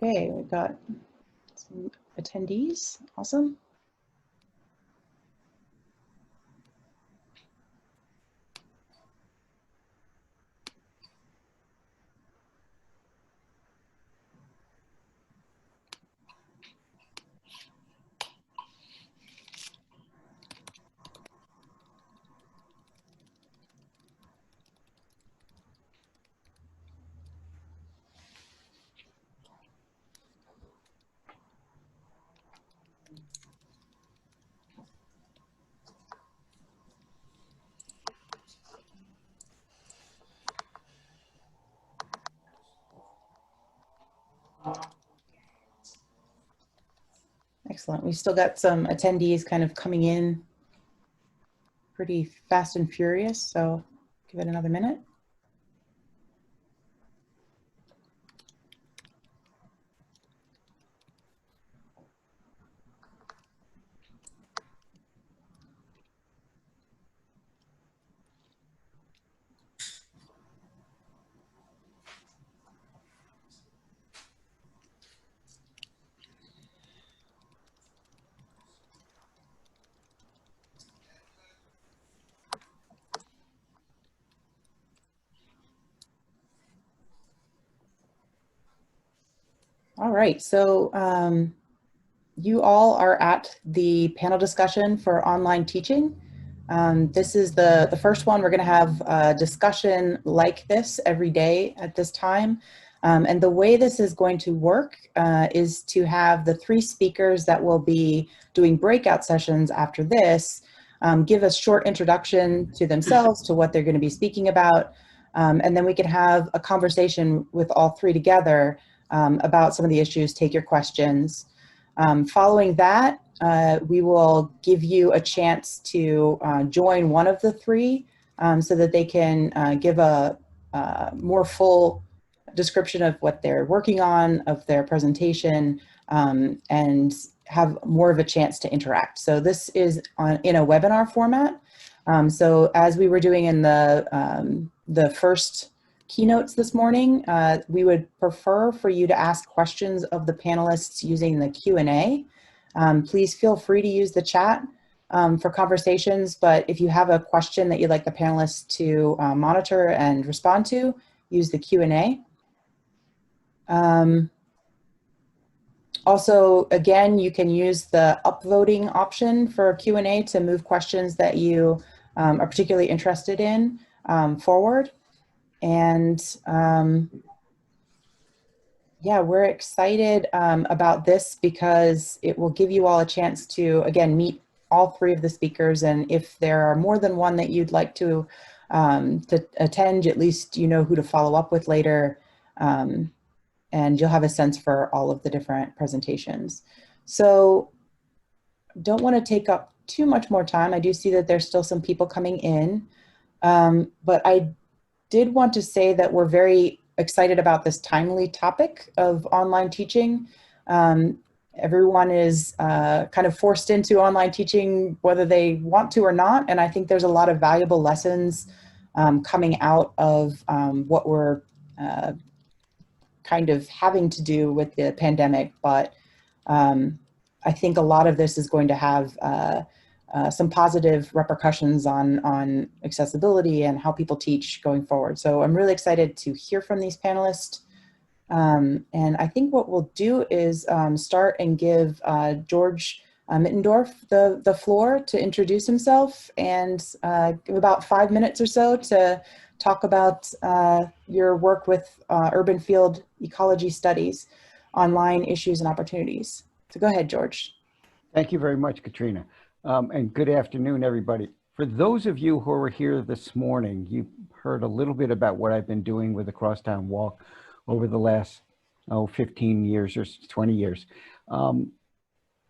Okay, we've got some attendees. Awesome. Excellent. We've still got some attendees kind of coming in pretty fast and furious, so give it another minute. All right, so you all are at the panel discussion for online teaching. This is the first one. We're going to have a discussion like this every day at this time. And the way this is going to work is to have the 3 speakers that will be doing breakout sessions after this give a short introduction to themselves, to what they're going to be speaking about. And then we can have a conversation with all 3 together about some of the issues, take your questions. Following that, we will give you a chance to join one of the 3 so that they can give a more full description of what they're working on, of their presentation, and have more of a chance to interact. So this is in a webinar format. So as we were doing in the first keynotes this morning, we would prefer for you to ask questions of the panelists using the Q&A. Please feel free to use the chat for conversations, but if you have a question that you'd like the panelists to monitor and respond to, use the Q&A. Also, again, you can use the upvoting option for Q&A to move questions that you are particularly interested in forward. And yeah, we're excited about this because it will give you all a chance to, again, meet all 3 of the speakers. And if there are more than one that you'd like to attend, at least you know who to follow up with later. And you'll have a sense for all of the different presentations. So don't want to take up too much more time. I do see that there's still some people coming in, but I did want to say that we're very excited about this timely topic of online teaching. Everyone is kind of forced into online teaching whether they want to or not, and I think there's a lot of valuable lessons coming out of what we're kind of having to do with the pandemic, but I think a lot of this is going to have some positive repercussions on accessibility and how people teach going forward. So I'm really excited to hear from these panelists. And I think what we'll do is start and give George Middendorf the floor to introduce himself and give about 5 minutes or so to talk about your work with urban field ecology studies, online issues and opportunities. So go ahead, George. Thank you very much, Catrina. And good afternoon, everybody. For those of you who were here this morning, you heard a little bit about what I've been doing with the Crosstown Walk over the last 15 years or 20 years.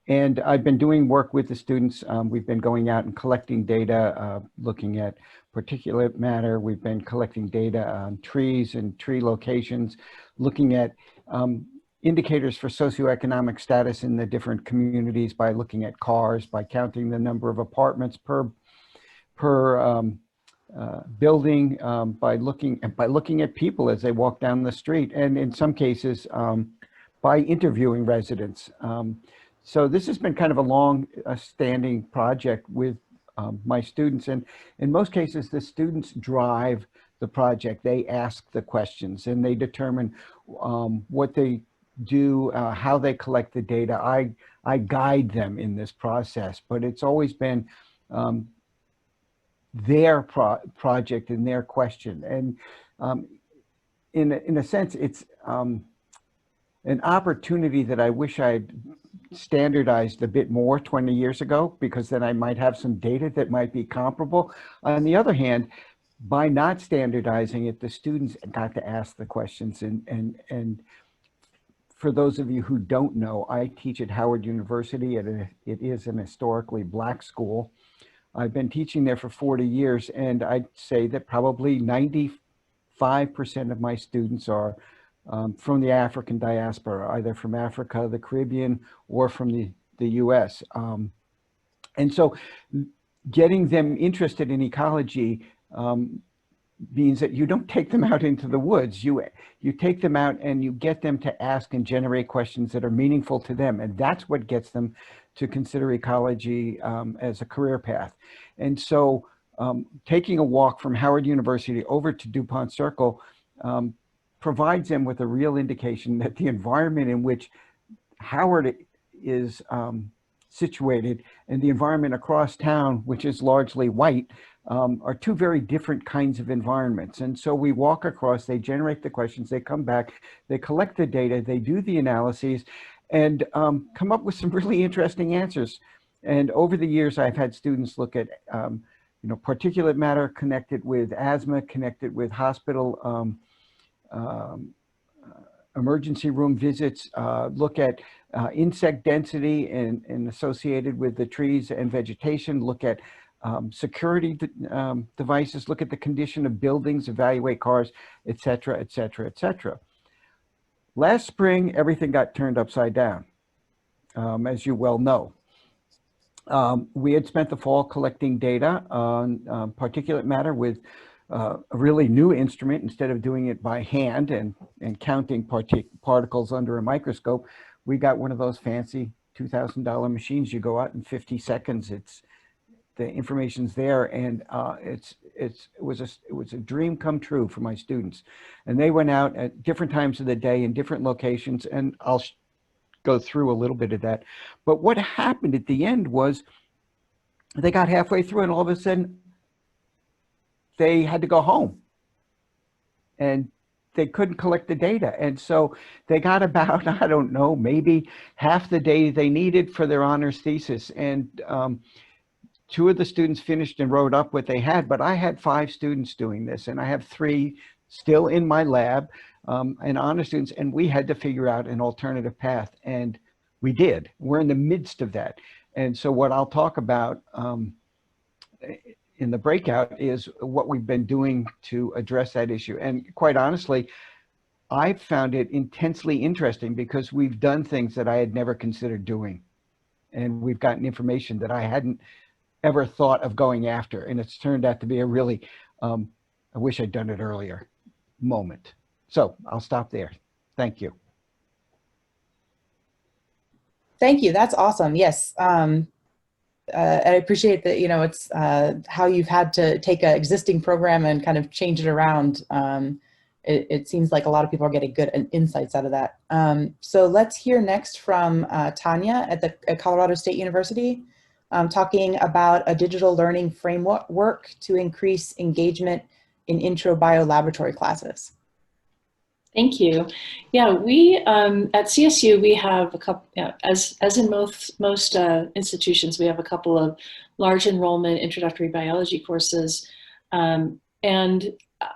And I've been doing work with the students. We've been going out and collecting data, looking at particulate matter. We've been collecting data on trees and tree locations, looking at indicators for socioeconomic status in the different communities by looking at cars, by counting the number of apartments per building, by looking at people as they walk down the street, and in some cases by interviewing residents. So this has been kind of a long standing project with my students, and in most cases the students drive the project. They ask the questions and they determine what they do, how they collect the data. I guide them in this process, but it's always been their project and their question. And in a sense, it's an opportunity that I wish I'd standardized a bit more 20 years ago, because then I might have some data that might be comparable. On the other hand, by not standardizing it, the students got to ask the questions. And for those of you who don't know, I teach at Howard University. It is an historically Black school. I've been teaching there for 40 years, and I'd say that probably 95% of my students are from the African diaspora, either from Africa, the Caribbean, or from the US. And so getting them interested in ecology means that you don't take them out into the woods. You take them out and you get them to ask and generate questions that are meaningful to them. And that's what gets them to consider ecology as a career path. And so taking a walk from Howard University over to DuPont Circle provides them with a real indication that the environment in which Howard is situated and the environment across town, which is largely white, are two very different kinds of environments. And so we walk across, they generate the questions, they come back, they collect the data, they do the analyses, and come up with some really interesting answers. And over the years, I've had students look at particulate matter connected with asthma, connected with hospital emergency room visits, look at insect density and associated with the trees and vegetation, look at security devices, look at the condition of buildings, evaluate cars, et cetera, et cetera, et cetera. Last spring, everything got turned upside down, as you well know. We had spent the fall collecting data on particulate matter with a really new instrument. Instead of doing it by hand and counting particles under a microscope, we got one of those fancy $2,000 machines. You go out in 50 seconds, the information's there, and it was a dream come true for my students. And they went out at different times of the day in different locations, and I'll go through a little bit of that. But what happened at the end was they got halfway through and all of a sudden they had to go home and they couldn't collect the data. And so they got about, I don't know, maybe half the day they needed for their honors thesis. And two of the students finished and wrote up what they had, but I had 5 students doing this, and I have 3 still in my lab, and honor students, and we had to figure out an alternative path, and we did. We're in the midst of that. And so what I'll talk about in the breakout is what we've been doing to address that issue. And quite honestly, I've found it intensely interesting because we've done things that I had never considered doing, and we've gotten information that I hadn't ever thought of going after. And it's turned out to be a really, I wish I'd done it earlier moment. So I'll stop there. Thank you. Thank you. That's awesome. Yes. I appreciate that, it's how you've had to take an existing program and kind of change it around. It seems like a lot of people are getting good insights out of that. So let's hear next from Tanya at Colorado State University, talking about a digital learning framework to increase engagement in intro biolaboratory classes. Thank you. Yeah, we at CSU, we have a couple, as in most institutions, we have a couple of large enrollment introductory biology courses. And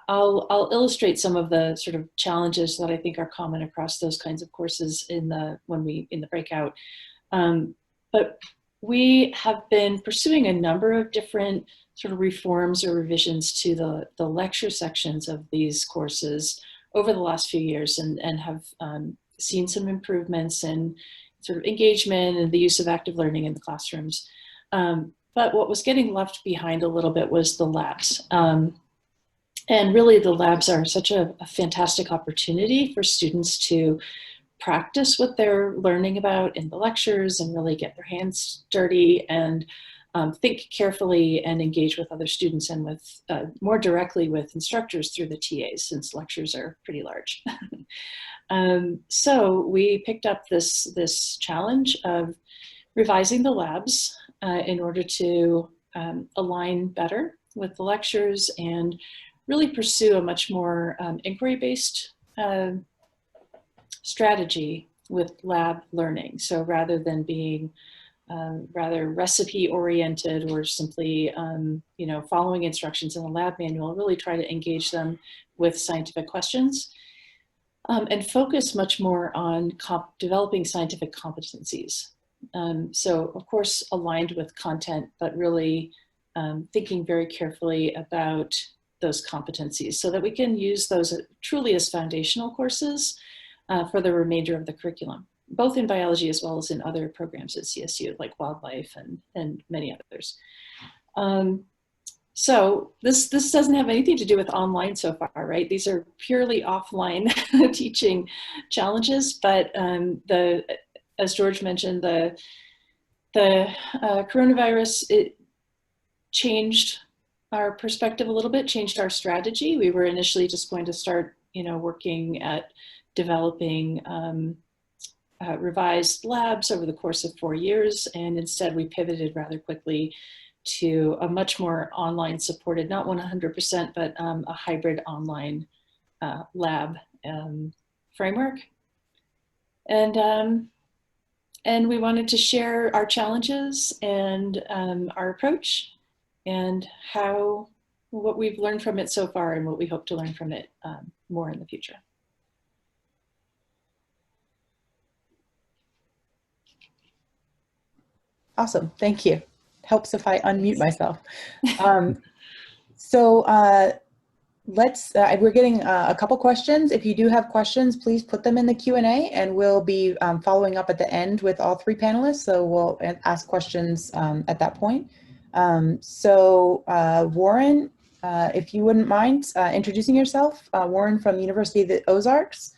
I'll illustrate some of the sort of challenges that I think are common across those kinds of courses in the breakout. But we have been pursuing a number of different sort of reforms or revisions to the lecture sections of these courses over the last few years, and have seen some improvements in sort of engagement and the use of active learning in the classrooms. But what was getting left behind a little bit was the labs. And really the labs are such a fantastic opportunity for students to practice what they're learning about in the lectures and really get their hands dirty and think carefully and engage with other students and with more directly with instructors through the TAs, since lectures are pretty large. So we picked up this challenge of revising the labs in order to align better with the lectures and really pursue a much more inquiry-based strategy with lab learning. So rather than being rather recipe-oriented or simply you know, following instructions in a lab manual, really try to engage them with scientific questions and focus much more on developing scientific competencies. So of course aligned with content, but really thinking very carefully about those competencies so that we can use those truly as foundational courses for the remainder of the curriculum, both in biology as well as in other programs at CSU, like wildlife and many others. So this doesn't have anything to do with online so far, right? These are purely offline teaching challenges, but as George mentioned, the coronavirus, it changed our perspective a little bit, changed our strategy. We were initially just going to start, you know, working at developing revised labs over the course of 4 years, and instead we pivoted rather quickly to a much more online supported, not 100%, but a hybrid online lab framework. And we wanted to share our challenges and our approach and what we've learned from it so far and what we hope to learn from it more in the future. Awesome, thank you. Helps if I unmute myself. We're getting a couple questions. If you do have questions, please put them in the Q&A and we'll be following up at the end with all three panelists. So we'll ask questions at that point. Warren, if you wouldn't mind introducing yourself. Warren from University of the Ozarks.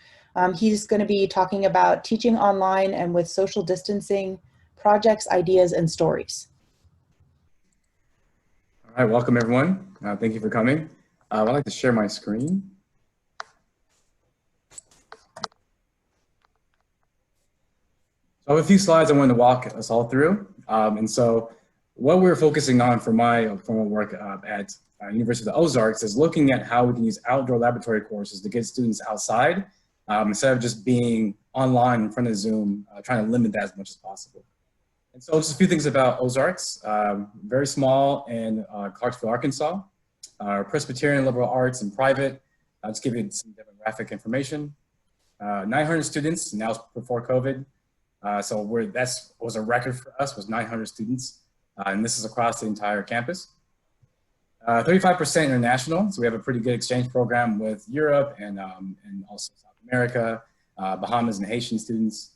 He's going to be talking about teaching online and with social distancing, projects, ideas, and stories. All right, welcome everyone. Thank you for coming. I'd like to share my screen. So I have a few slides I wanted to walk us all through. And so what we're focusing on for my formal work at University of the Ozarks is looking at how we can use outdoor laboratory courses to get students outside instead of just being online in front of Zoom, trying to limit that as much as possible. And so just a few things about Ozarks, very small in Clarksville, Arkansas. Presbyterian liberal arts and private. I'll just give you some demographic information. 900 students, now before COVID. So that was a record for us, was 900 students. And this is across the entire campus. 35% international, so we have a pretty good exchange program with Europe and also South America, Bahamas and Haitian students.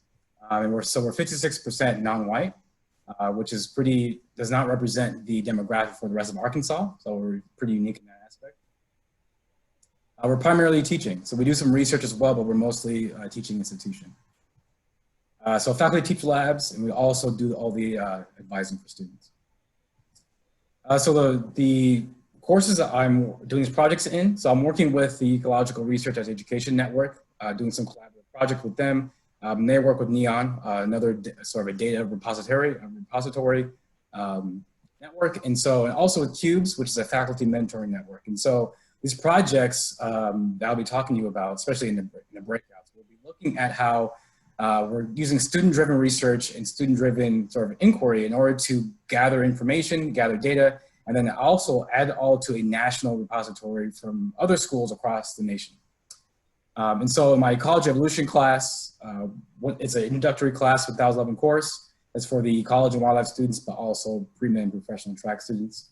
And we're 56% non-white, which is does not represent the demographic for the rest of Arkansas, so we're pretty unique in that aspect. We're primarily teaching, so we do some research as well, but we're mostly a teaching institution. So faculty teach labs, and we also do all the advising for students. So the courses that I'm doing these projects in, so I'm working with the Ecological Research as Education Network, doing some collaborative project with them. They work with NEON, another sort of a data repository network, and also with CUBES, which is a faculty mentoring network. And so these projects that I'll be talking to you about, especially in the breakouts, we'll be looking at how we're using student-driven research and student-driven sort of inquiry in order to gather information, gather data, and then also add all to a national repository from other schools across the nation. And so in my ecology evolution class, it's an introductory class with 1011 course. It's for the ecology and wildlife students, but also pre-med and professional track students.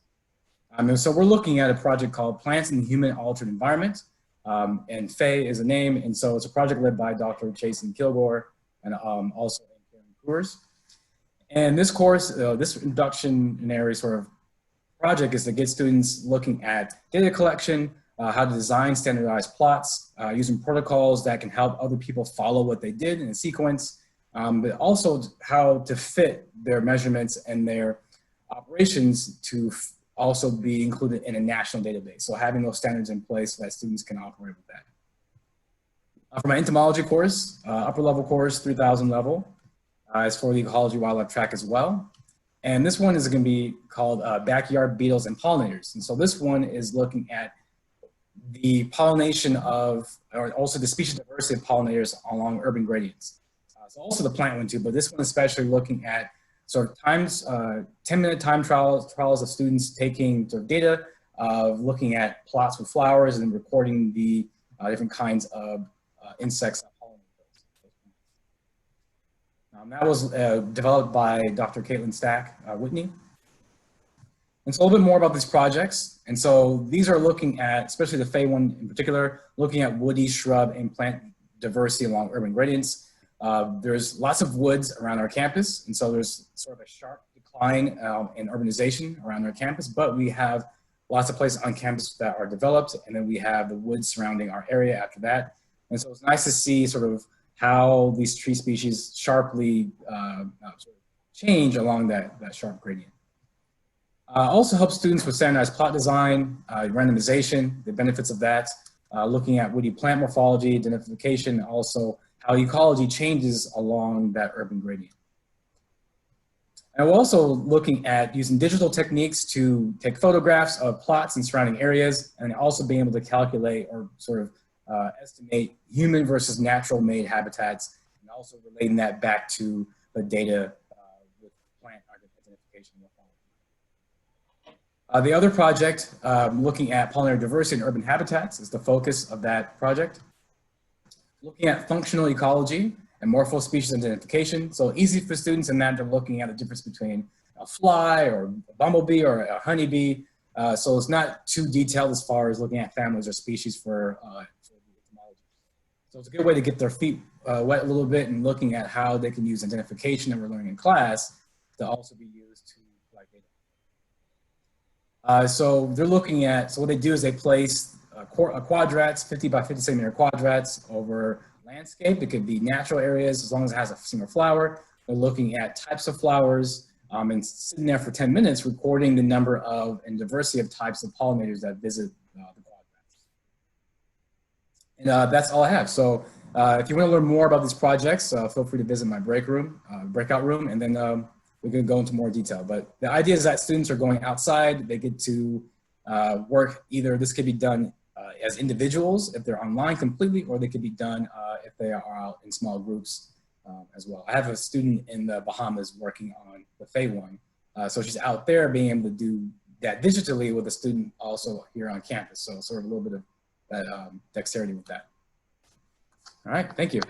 And so we're looking at a project called Plants in the Human Altered Environment. And PHAE is a name. And so it's a project led by Dr. Jason Kilgore and also Karen Coors. And this course, this introductionary sort of project is to get students looking at data collection, how to design standardized plots, using protocols that can help other people follow what they did in a sequence, but also how to fit their measurements and their operations to also be included in a national database. So having those standards in place so that students can operate with that. For my entomology course, upper level course, 3000 level, is for the ecology wildlife track as well. And this one is going to be called Backyard Beetles and Pollinators. And so this one is looking at the pollination of, or also the species diversity of pollinators along urban gradients. So also the plant one too, but this one especially looking at sort of 10-minute time trials of students taking sort of data of looking at plots with flowers and recording the different kinds of insects that pollinate those. That was developed by Dr. Caitlin Stack Whitney. And so a little bit more about these projects. And so these are looking at, especially the PHAE one in particular, looking at woody, shrub, and plant diversity along urban gradients. There's lots of woods around our campus, and so there's sort of a sharp decline in urbanization around our campus, but we have lots of places on campus that are developed, and then we have the woods surrounding our area after that. And so it's nice to see sort of how these tree species sharply sort of change along that sharp gradient. Also helps students with standardized plot design, randomization, the benefits of that, looking at woody plant morphology, identification, also how ecology changes along that urban gradient. And we're also looking at using digital techniques to take photographs of plots and surrounding areas, and also being able to calculate or sort of estimate human versus natural made habitats, and also relating that back to the data with plant identification. The other project, looking at pollinator diversity in urban habitats, is the focus of that project. Looking at functional ecology and morpho-species identification. So easy for students in that they're looking at the difference between a fly or a bumblebee or a honeybee. So it's not too detailed as far as looking at families or species for the entomology. So it's a good way to get their feet wet a little bit and looking at how they can use identification that we're learning in class to also be used to collect data. So they're looking at, so what they do is they place quadrats, 50 by 50 centimeter quadrats over landscape. It could be natural areas as long as it has a single flower. They're looking at types of flowers and sitting there for 10 minutes recording the number of and diversity of types of pollinators that visit the quadrats. And that's all I have. So if you want to learn more about these projects, feel free to visit my breakout room, and then we're going to go into more detail. But the idea is that students are going outside. They get to work either, this could be done as individuals if they're online completely, or they could be done if they are out in small groups as well. I have a student in the Bahamas working on the PHAE one. So she's out there being able to do that digitally with a student also here on campus. So sort of a little bit of that dexterity with that. All right, thank you.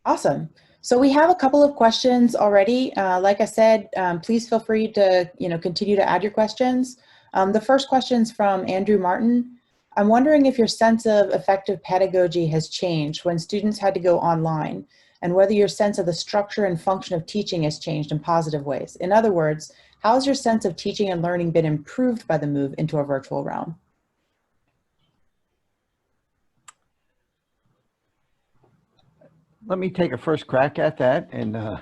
Awesome. So we have a couple of questions already. Like I said, please feel free to continue to add your questions. The first question's from Andrew Martin. I'm wondering if your sense of effective pedagogy has changed when students had to go online, and whether your sense of the structure and function of teaching has changed in positive ways. In other words, how has your sense of teaching and learning been improved by the move into a virtual realm? Let me take a first crack at that, and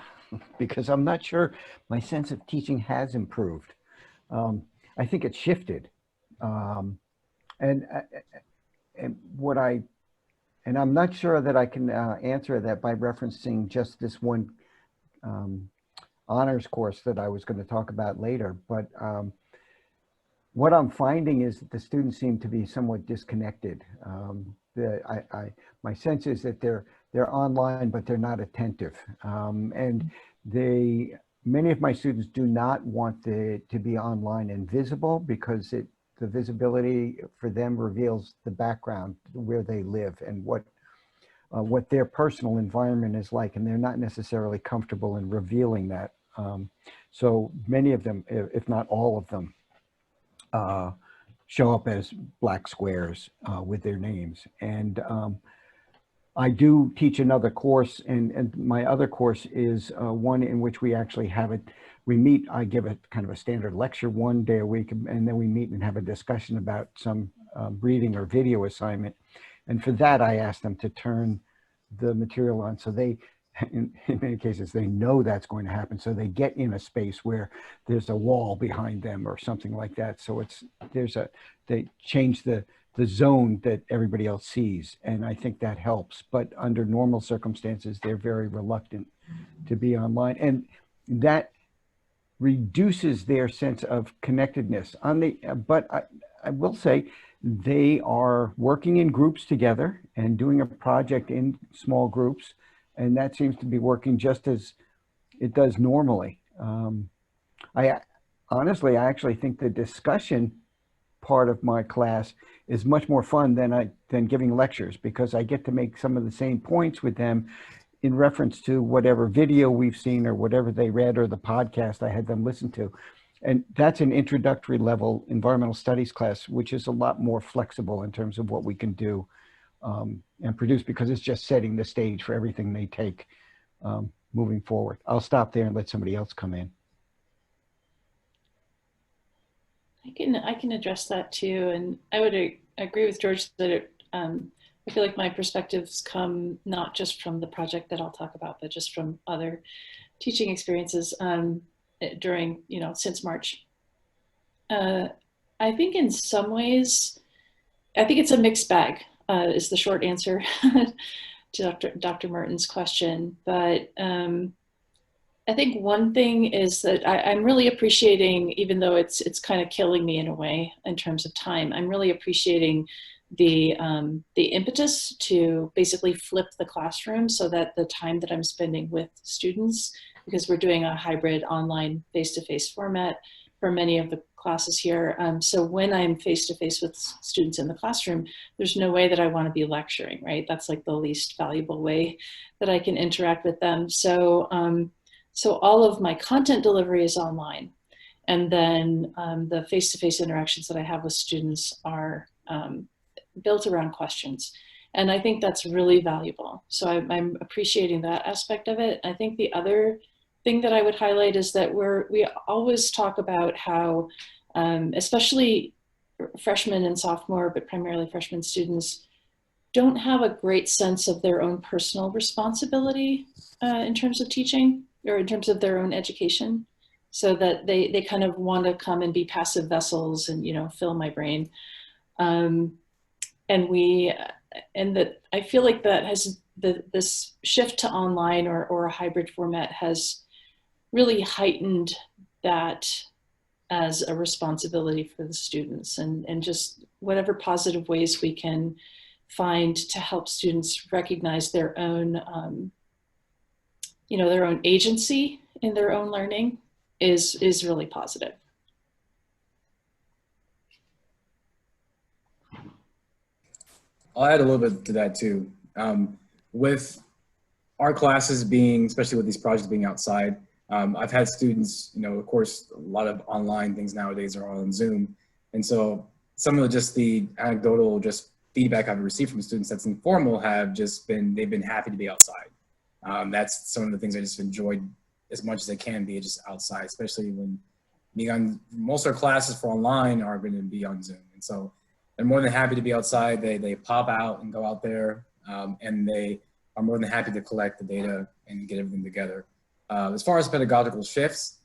because I'm not sure my sense of teaching has improved. I think it's shifted, and I'm not sure that I can answer that by referencing just this one honors course that I was going to talk about later. But what I'm finding is that the students seem to be somewhat disconnected. My sense is that they're online, but they're not attentive, and many of my students do not want to be online and visible because the visibility for them reveals the background, where they live, and what their personal environment is like, and they're not necessarily comfortable in revealing that. So many of them, if not all of them, show up as black squares with their names. And I do teach another course, and my other course is one in which we actually have it. We meet, I give a kind of a standard lecture 1 day a week, and then we meet and have a discussion about some reading or video assignment. And for that, I ask them to turn the material on. So they, in many cases, they know that's going to happen. So they get in a space where there's a wall behind them or something like that. So they change the zone that everybody else sees. And I think that helps. But under normal circumstances, they're very reluctant to be online. And that reduces their sense of connectedness. But I will say they are working in groups together and doing a project in small groups. And that seems to be working just as it does normally. I actually think the discussion part of my class is much more fun than giving lectures, because I get to make some of the same points with them in reference to whatever video we've seen or whatever they read or the podcast I had them listen to. And that's an introductory level environmental studies class, which is a lot more flexible in terms of what we can do and produce, because it's just setting the stage for everything they take moving forward. I'll stop there and let somebody else come in. I can address that too, and I would agree with George that I feel like my perspectives come not just from the project that I'll talk about, but just from other teaching experiences during, since March. I think in some ways, I think it's a mixed bag is the short answer to Dr. Merton's question. But I think one thing is that I'm really appreciating, even though it's kind of killing me in a way in terms of time, I'm really appreciating the impetus to basically flip the classroom so that the time that I'm spending with students, because we're doing a hybrid online face-to-face format for many of the classes here. So when I'm face-to-face with students in the classroom, there's no way that I want to be lecturing, right? That's like the least valuable way that I can interact with them. So all of my content delivery is online. And then the face-to-face interactions that I have with students are built around questions. And I think that's really valuable. So I'm appreciating that aspect of it. I think the other thing that I would highlight is that we always talk about how, especially freshmen and sophomore, but primarily freshman students, don't have a great sense of their own personal responsibility in terms of teaching or in terms of their own education. So that they kind of want to come and be passive vessels and, fill my brain. And that I feel like that has this shift to online or a hybrid format has really heightened that as a responsibility for the students, and just whatever positive ways we can find to help students recognize their own, their own agency in their own learning is really positive. I'll add a little bit to that too. With our classes being, especially with these projects being outside, I've had students, of course, a lot of online things nowadays are all on Zoom. And so some of the anecdotal feedback I've received from students that's informal they've been happy to be outside. That's some of the things I just enjoyed as much as they can be just outside, especially when most of our classes for online are going to be on Zoom. And so they're more than happy to be outside. They pop out and go out there, and they are more than happy to collect the data and get everything together. As far as pedagogical shifts,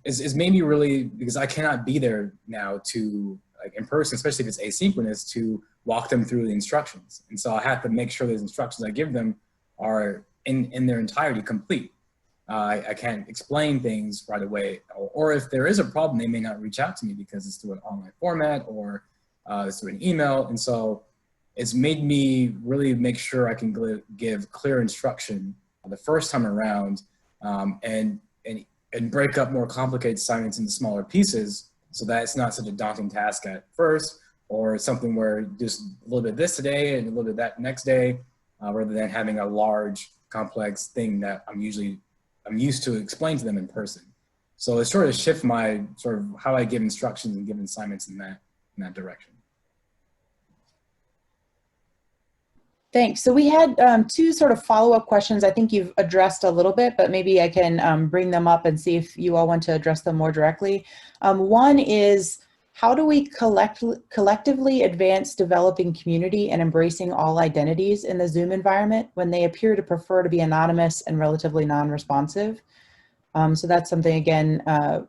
is maybe really because I cannot be there now to, like in person, especially if it's asynchronous, to walk them through the instructions. And so I have to make sure those instructions I give them are in their entirety complete. I can't explain things right away, or if there is a problem, they may not reach out to me because it's through an online format or it's through an email. And so it's made me really make sure I can give clear instruction the first time around, and break up more complicated assignments into smaller pieces so that it's not such a daunting task at first, or something where just a little bit of this today and a little bit of that next day, rather than having a large complex thing that I'm used to explain to them in person. So it sort of shift my how I give instructions and give assignments in that direction. Thanks. So we had two sort of follow-up questions I think you've addressed a little bit, but maybe I can bring them up and see if you all want to address them more directly. One is, how do we collectively advance developing community and embracing all identities in the Zoom environment when they appear to prefer to be anonymous and relatively non-responsive? So that's something, again,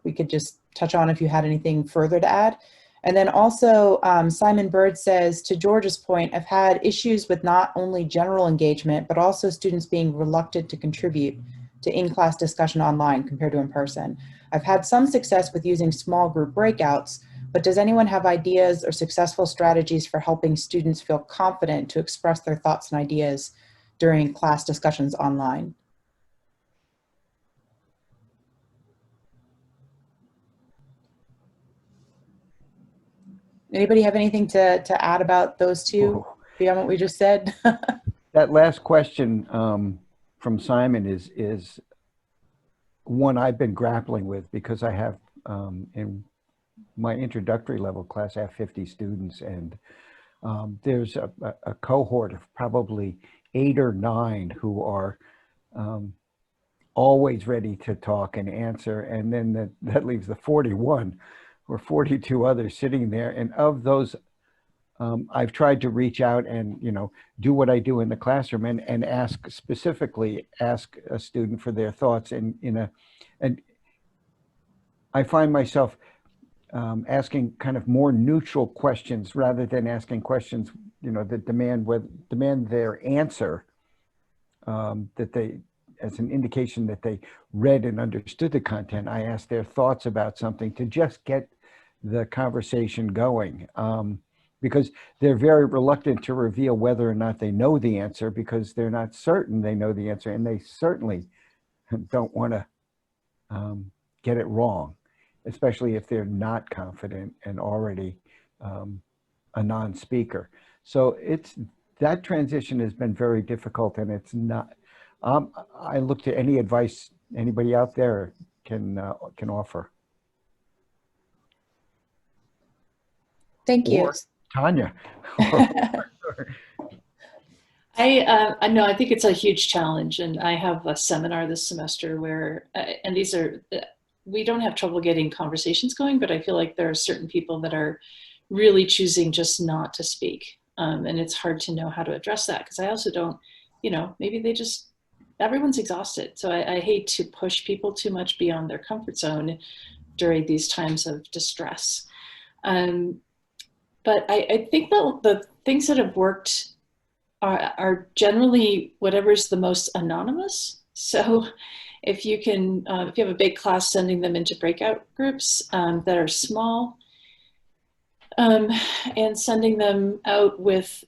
we could just touch on if you had anything further to add. And then also, Simon Bird says, to George's point, I've had issues with not only general engagement, but also students being reluctant to contribute to in-class discussion online compared to in person. I've had some success with using small group breakouts, but does anyone have ideas or successful strategies for helping students feel confident to express their thoughts and ideas during class discussions online? Anybody have anything to add about those two beyond what we just said? That last question from Simon is one I've been grappling with, because I have in my introductory level class, I have 50 students, and there's a cohort of probably 8 or 9 who are always ready to talk and answer, and then that leaves the 41 or 42 others sitting there. And of those, I've tried to reach out and, you know, do what I do in the classroom and specifically ask a student for their thoughts and I find myself asking kind of more neutral questions rather than asking questions, you know, that demand their answer, that they, as an indication that they read and understood the content. I ask their thoughts about something to just get the conversation going, because they're very reluctant to reveal whether or not they know the answer, because they're not certain they know the answer, and they certainly don't want to get it wrong, especially if they're not confident and already a non-speaker. So that transition has been very difficult, and it's not. I look to any advice anybody out there can offer. Thank you. Or Tanya. I think it's a huge challenge, and I have a seminar this semester where, and these are, we don't have trouble getting conversations going, but I feel like there are certain people that are really choosing just not to speak. And it's hard to know how to address that, because I also don't, you know, maybe they just, everyone's exhausted. So I hate to push people too much beyond their comfort zone during these times of distress. But I think that the things that have worked are generally whatever's the most anonymous. So if you can, if you have a big class, sending them into breakout groups that are small, and sending them out with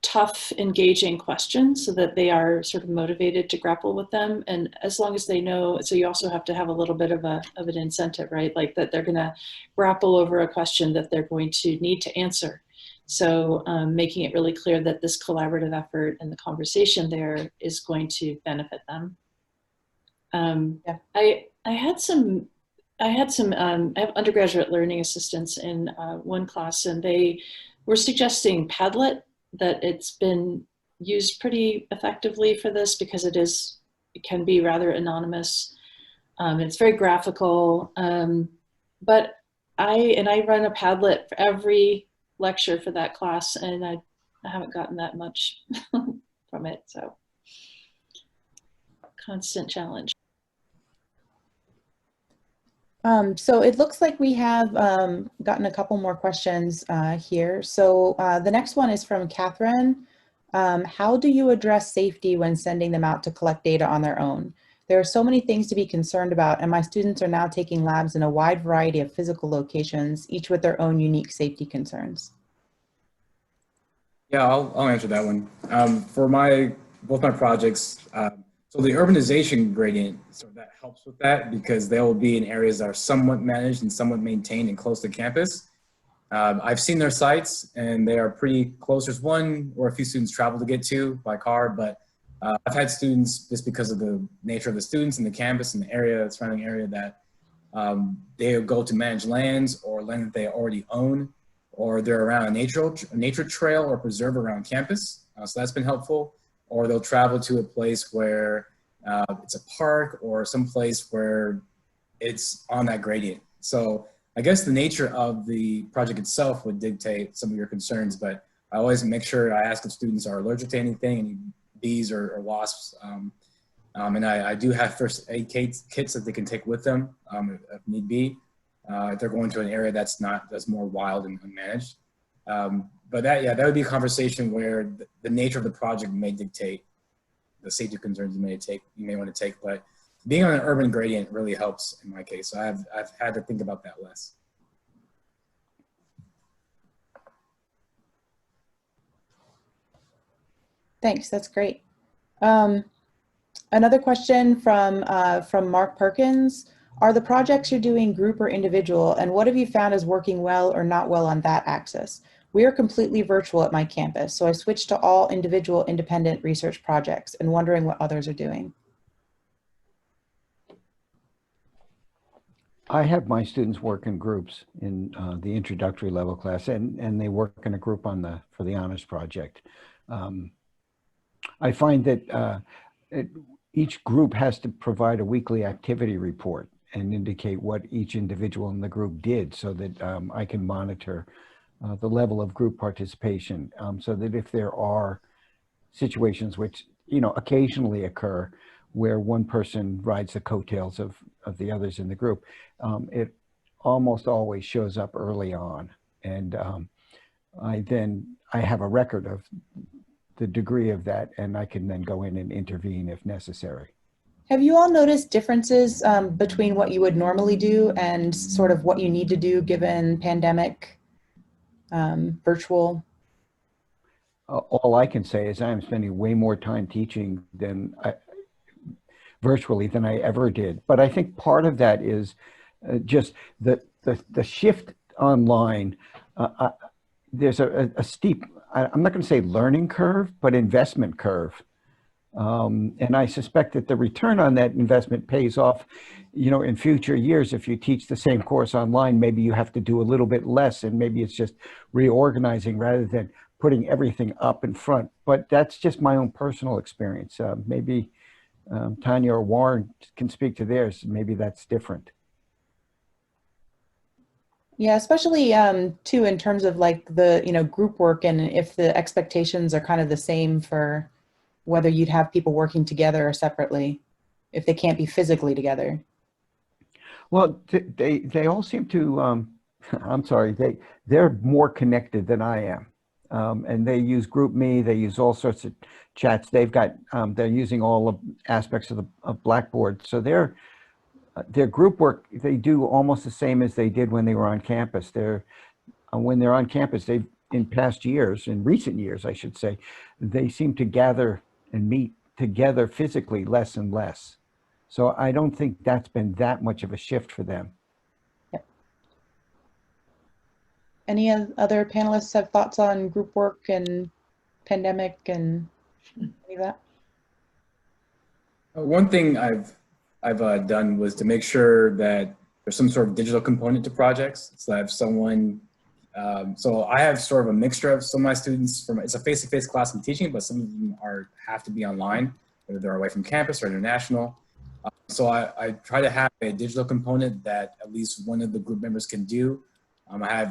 tough, engaging questions so that they are sort of motivated to grapple with them. And as long as they know, so you also have to have a little bit of an incentive, right? Like that they're gonna grapple over a question that they're going to need to answer. So making it really clear that this collaborative effort and the conversation there is going to benefit them. Yeah. I have undergraduate learning assistants in one class, and they were suggesting Padlet, that it's been used pretty effectively for this because it can be rather anonymous. It's very graphical, but I run a Padlet for every lecture for that class, and I haven't gotten that much from it, so constant challenge. So it looks like we have gotten a couple more questions here. So the next one is from Catherine. How do you address safety when sending them out to collect data on their own? There are so many things to be concerned about, and my students are now taking labs in a wide variety of physical locations, each with their own unique safety concerns. Yeah, I'll answer that one. For both my projects, so the urbanization gradient, so that helps with that, because they will be in areas that are somewhat managed and somewhat maintained and close to campus. I've seen their sites, and they are pretty close. There's one where a few students travel to get to by car, but I've had students, just because of the nature of the students and the campus and the area, surrounding area, that they go to manage lands or land that they already own, or they're around a nature trail or preserve around campus. So that's been helpful. Or they'll travel to a place where it's a park or some place where it's on that gradient. So I guess the nature of the project itself would dictate some of your concerns, but I always make sure I ask if students are allergic to anything, any bees or wasps. And I do have first aid kits that they can take with them if need be. If they're going to an area that's more wild and unmanaged. But that would be a conversation where the nature of the project may dictate the safety concerns you may want to take. But being on an urban gradient really helps in my case. So I've had to think about that less. Thanks, that's great. Another question from Mark Perkins. Are the projects you're doing group or individual, and what have you found is working well or not well on that axis? We are completely virtual at my campus, so I switched to all individual independent research projects and wondering what others are doing. I have my students work in groups in the introductory level class, and they work in a group for the honors project. I find that each group has to provide a weekly activity report and indicate what each individual in the group did, so that I can monitor the level of group participation, so that if there are situations which occasionally occur where one person rides the coattails of the others in the group, it almost always shows up early on, and I have a record of the degree of that, and I can then go in and intervene if necessary. Have you all noticed differences between what you would normally do and sort of what you need to do given pandemic, virtual? All I can say is I'm spending way more time teaching virtually than I ever did. But I think part of that is just the shift online. There's a steep, I'm not going to say learning curve, but investment curve. And I suspect that the return on that investment pays off, in future years. If you teach the same course online, maybe you have to do a little bit less, and maybe it's just reorganizing rather than putting everything up in front. But that's just my own personal experience. Maybe Tanya or Warren can speak to theirs. Maybe that's different. Yeah, especially too in terms of like the group work, and if the expectations are kind of the same for whether you'd have people working together or separately, if they can't be physically together. Well, they all seem to. I'm sorry, they're more connected than I am, and they use GroupMe. They use all sorts of chats. They've got. They're using all the aspects of Blackboard. So their group work, they do almost the same as they did when they were on campus. When they're on campus, in past years, in recent years, I should say, they seem to gather and meet together physically less and less. So I don't think that's been that much of a shift for them. Yep. Any other panelists have thoughts on group work and pandemic and any of that? One thing I've done was to make sure that there's some sort of digital component to projects. So I have someone, so I have sort of a mixture of some of my students it's a face-to-face class I'm teaching, but some of them have to be online, whether they're away from campus or international. So I try to have a digital component that at least one of the group members can do.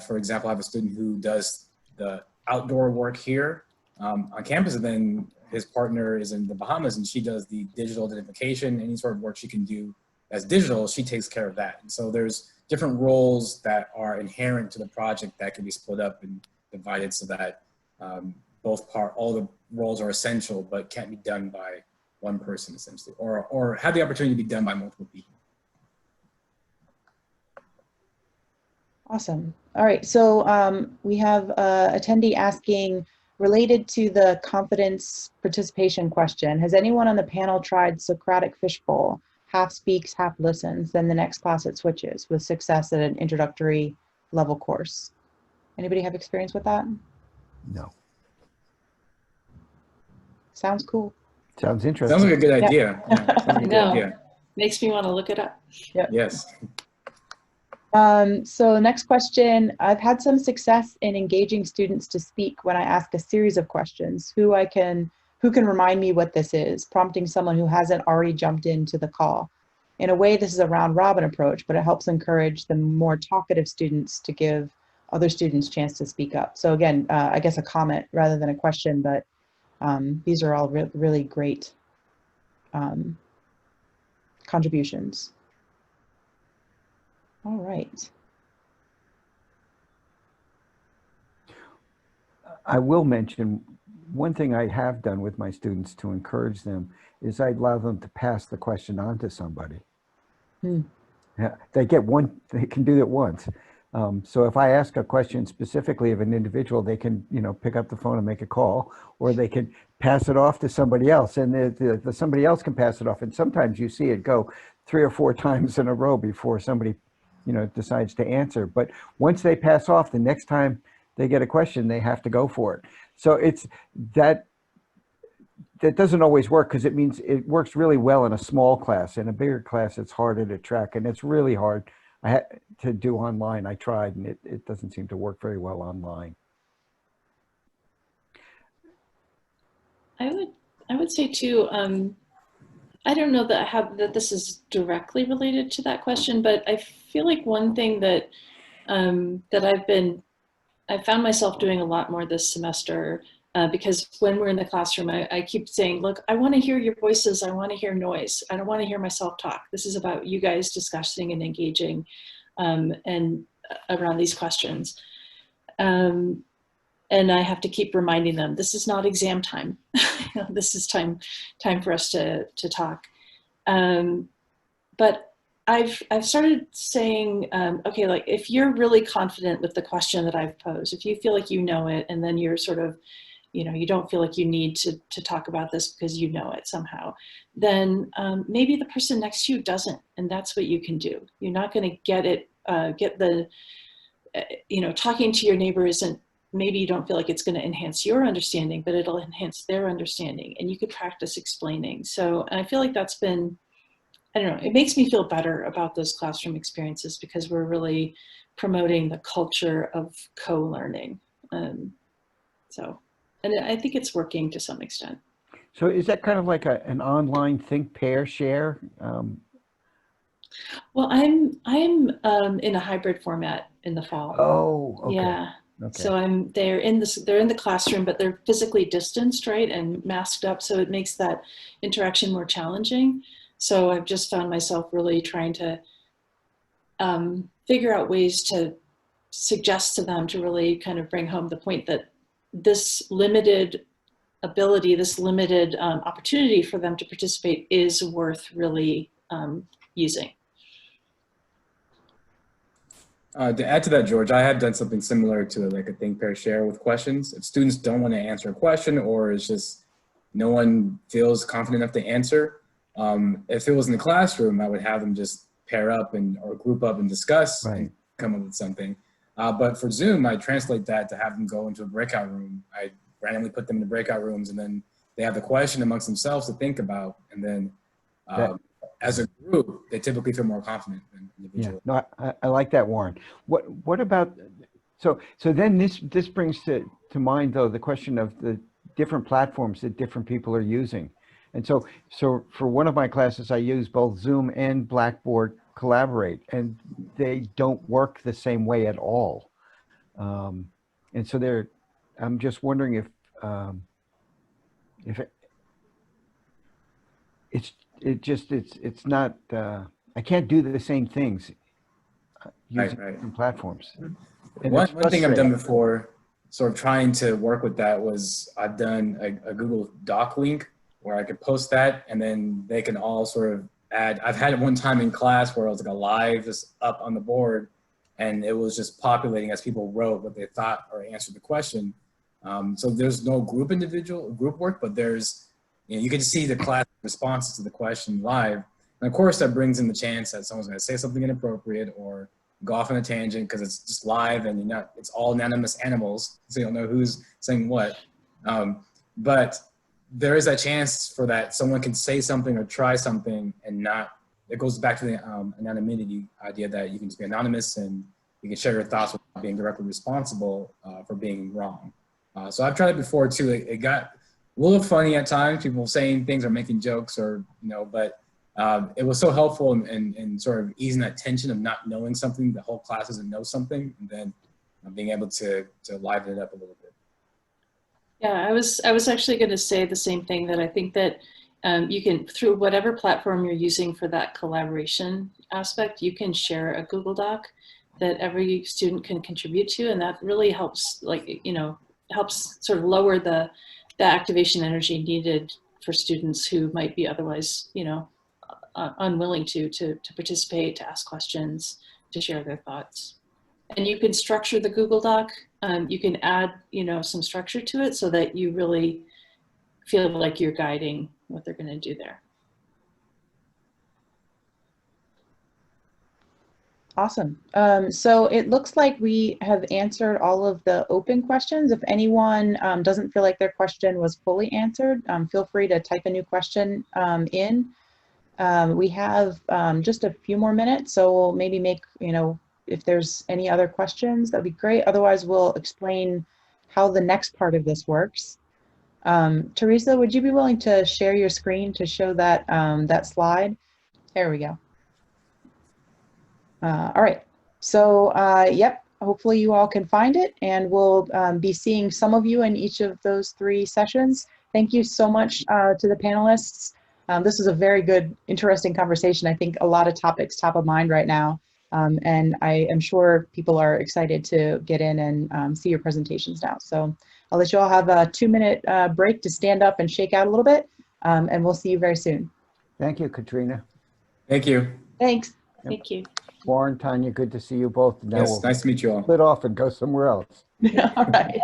For example, I have a student who does the outdoor work here on campus, and then his partner is in the Bahamas, and she does the digital identification. Any sort of work she can do as digital, she takes care of that. And so there's different roles that are inherent to the project that can be split up and divided so that all the roles are essential, but can't be done by one person essentially, or have the opportunity to be done by multiple people. Awesome. All right, so we have an attendee asking, related to the confidence participation question, has anyone on the panel tried Socratic fishbowl, half speaks, half listens, then the next class it switches, with success at an introductory level course? Anybody have experience with that? No. Sounds cool. Sounds interesting. Sounds like a good idea. Yeah, I know. Makes me want to look it up. Yep. Yes. So the next question, I've had some success in engaging students to speak when I ask a series of questions. Who can remind me what this is, prompting someone who hasn't already jumped into the call. In a way, this is a round robin approach, but it helps encourage the more talkative students to give other students a chance to speak up. So again, I guess a comment rather than a question, but these are all really great contributions. All right. I will mention one thing I have done with my students to encourage them is I allow them to pass the question on to somebody. Yeah, they can do it once. So if I ask a question specifically of an individual, they can, pick up the phone and make a call, or they can pass it off to somebody else, and the somebody else can pass it off. And sometimes you see it go 3 or 4 times in a row before somebody, decides to answer. But once they pass off, the next time they get a question, they have to go for it. So it's that doesn't always work, because it means it works really well in a small class. In a bigger class, it's harder to track, and it's really hard to do online. I tried, and it doesn't seem to work very well online. I would say too, I don't know that this is directly related to that question, but I feel like one thing that I found myself doing a lot more this semester, because when we're in the classroom, I keep saying, look, I want to hear your voices. I want to hear noise. I don't want to hear myself talk. This is about you guys discussing and engaging and around these questions. And I have to keep reminding them, this is not exam time. This is time for us to talk. But I've started saying, okay, like if you're really confident with the question that I've posed, if you feel like you know it, and then you're sort of, you don't feel like you need to talk about this because you know it somehow, then maybe the person next to you doesn't, and that's what you can do. You're not going to get talking to your neighbor isn't, maybe you don't feel like it's going to enhance your understanding, but it'll enhance their understanding, and you could practice explaining. So I feel like that's been, I don't know, it makes me feel better about those classroom experiences, because we're really promoting the culture of co-learning. And I think it's working to some extent. So is that kind of like an online think, pair, share? Well, I'm in a hybrid format in the fall. Oh, okay. Yeah. Okay. So they're in the classroom, but they're physically distanced, right, and masked up. So it makes that interaction more challenging. So I've just found myself really trying to figure out ways to suggest to them to really kind of bring home the point that this limited ability, this limited opportunity for them to participate is worth really using. To add to that, George, I have done something similar to like a think, pair, share with questions. If students don't want to answer a question, or it's just no one feels confident enough to answer, if it was in the classroom, I would have them just pair up or group up and discuss and come up with something. But for Zoom, I translate that to have them go into a breakout room. I randomly put them in the breakout rooms, and then they have the question amongst themselves to think about. And then as a group, they typically feel more confident than individually. Yeah, no, I like that, Warren. What about, so then this brings to mind, though, the question of the different platforms that different people are using. And so for one of my classes, I use both Zoom and Blackboard Collaborate, and they don't work the same way at all. And so I'm just wondering if it's not, I can't do the same things using different platforms. And one thing I've done before, sort of trying to work with that, was I've done a Google Doc link where I could post that, and then they can all sort of add. I've had it one time in class where it was like a live just up on the board, and it was just populating as people wrote what they thought or answered the question. So there's no group work, but there's, you can see the class responses to the question live. And of course that brings in the chance that someone's going to say something inappropriate or go off on a tangent, because it's just live and it's all anonymous animals, so you don't know who's saying what. But there is a chance for that someone can say something or try something and not it goes back to the anonymity idea that you can just be anonymous and you can share your thoughts without being directly responsible for being wrong. So I've tried it before too. It got a little funny at times, people saying things or making jokes or, but it was so helpful in sort of easing that tension of not knowing something, the whole class doesn't know something, and then being able to liven it up a little bit. Yeah, I was actually going to say the same thing, that I think that you can, through whatever platform you're using for that collaboration aspect, you can share a Google Doc that every student can contribute to, and that really helps, helps sort of lower the activation energy needed for students who might be otherwise, unwilling to participate, to ask questions, to share their thoughts. And you can structure the Google Doc. You can add, some structure to it so that you really feel like you're guiding what they're going to do there. Awesome. So it looks like we have answered all of the open questions. If anyone doesn't feel like their question was fully answered, feel free to type a new question in. We have just a few more minutes, so we'll maybe make, if there's any other questions, that'd be great. Otherwise, we'll explain how the next part of this works. Teresa, would you be willing to share your screen to show that, that slide? There we go. All right, so yep, hopefully you all can find it, and we'll be seeing some of you in each of those 3 sessions. Thank you so much to the panelists. This is a very good, interesting conversation. I think a lot of topics top of mind right now. And I am sure people are excited to get in and see your presentations now. So I'll let you all have a 2-minute break to stand up and shake out a little bit, and we'll see you very soon. Thank you, Catrina. Thank you. Thanks. Yep. Thank you. Warren, Tanya, good to see you both. Now Yes, we'll nice to meet you all. split off and go somewhere else. All right.